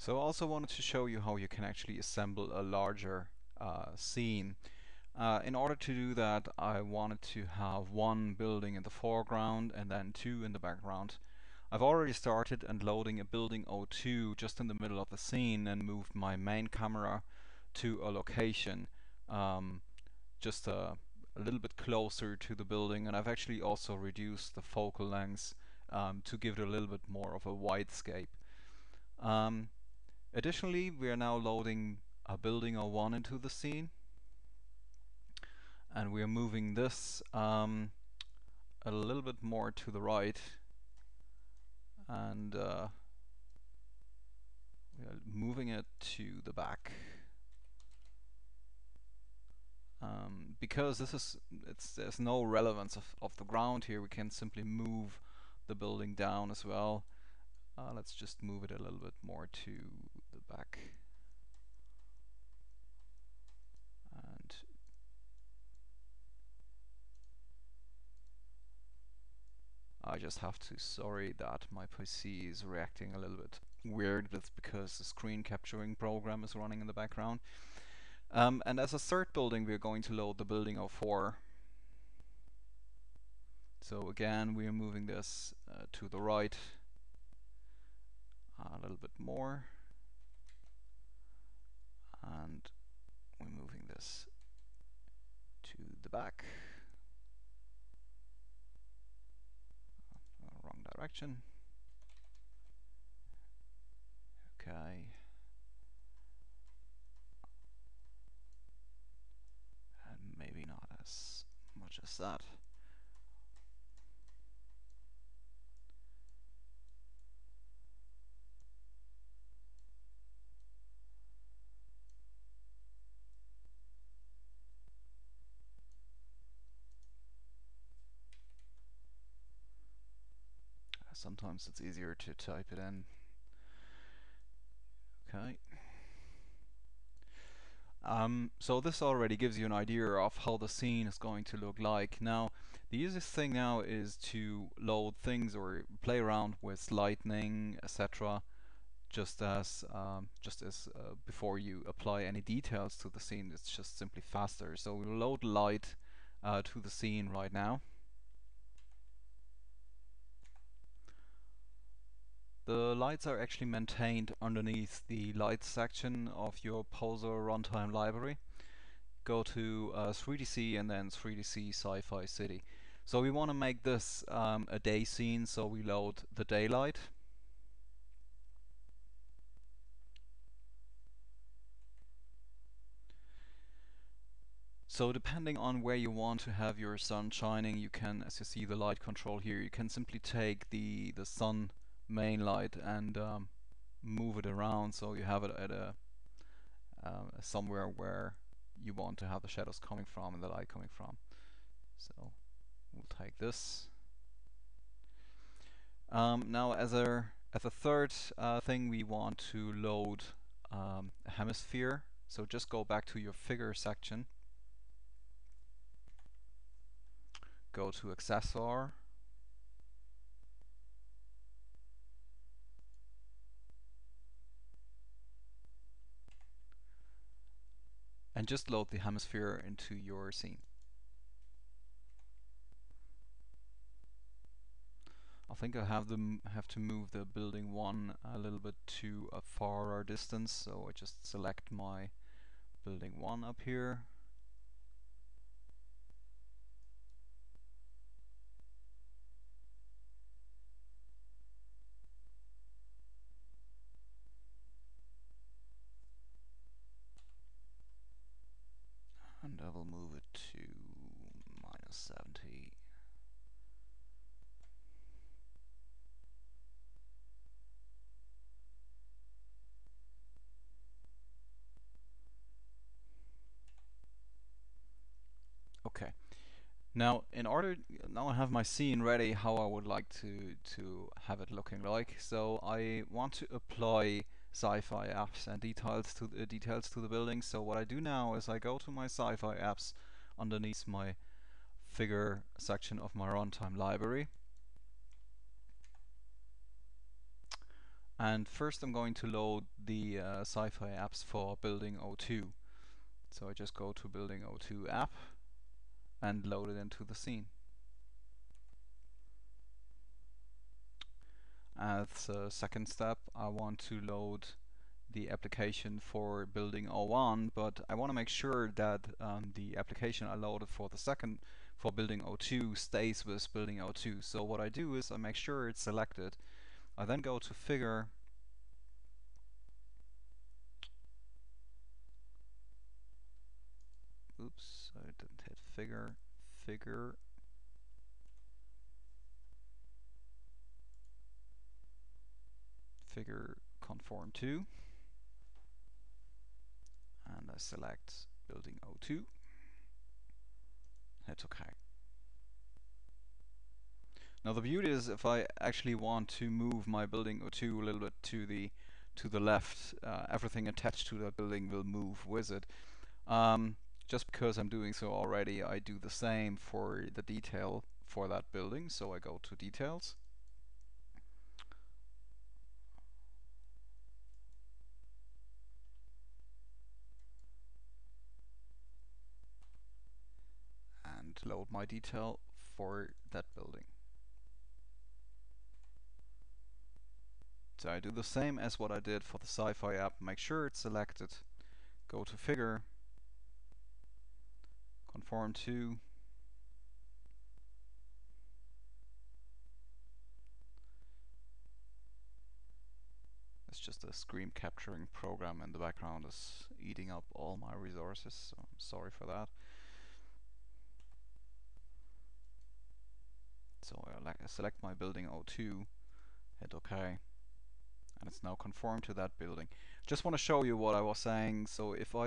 So I also wanted to show you how you can actually assemble a larger scene. In order to do that, I wanted to have one building in the foreground and then two in the background. I've already started and loading a building O2 just in the middle of the scene and moved my main camera to a location just a little bit closer to the building, and I've actually also reduced the focal length to give it a little bit more of a widescape. Um, Additionally, we are now loading a building O1 into the scene, and we are moving this a little bit more to the right, and we are moving it to the back. Because there's no relevance of the ground here, we can simply move the building down as well. Let's just move it a little bit more to the back. And I just have to, sorry that my PC is reacting a little bit weird. That's because the screen capturing program is running in the background. And as a third building, we're going to load the building O4. So again, we are moving this to the right a little bit more, and we're moving this to the back. Wrong direction. Okay. And maybe not as much as that. Sometimes it's easier to type it in. Okay. So this already gives you an idea of how the scene is going to look like. Now, the easiest thing now is to load things or play around with lighting, etc. Just as before you apply any details to the scene. It's just simply faster. So we'll load light to the scene right now. The lights are actually maintained underneath the lights section of your Poser runtime library. Go to 3DC and then 3DC SciFi City. So we want to make this a day scene, so we load the daylight. So depending on where you want to have your sun shining, you can, as you see the light control here, you can simply take the sun main light and move it around so you have it at a somewhere where you want to have the shadows coming from and the light coming from. So we'll take this. Now as a third thing, we want to load a hemisphere. So just go back to your figure section, go to accessor, and just load the hemisphere into your scene. I think I have to move the building 1 a little bit to a farer distance, so I just select my building 1 up here. And I will move it to -70. Okay. Now I have my scene ready how I would like to have it looking like. So I want to apply SciFi apps and details to the building. So what I do now is I go to my SciFi apps underneath my figure section of my runtime library. And first I'm going to load the SciFi apps for building O2. So I just go to building O2 app and load it into the scene. As a second step, I want to load the application for building O1, but I want to make sure that the application I loaded for the second for building O2 stays with building O2. So what I do is I make sure it's selected. I then go to figure, oops, I didn't hit figure, figure, figure conform to, and I select building O2, hit OK. Now the beauty is if I actually want to move my building O2 a little bit to the left, everything attached to that building will move with it. Just because I'm doing so already, I do the same for the detail for that building. So I go to details, and load my detail for that building. So I do the same as what I did for the SciFi app. Make sure it's selected, go to figure, conform to, it's just a screen capturing program in the background is eating up all my resources, so I'm sorry for that. So I select my building O2, hit OK, and it's now conformed to that building. Just want to show you what I was saying. So if I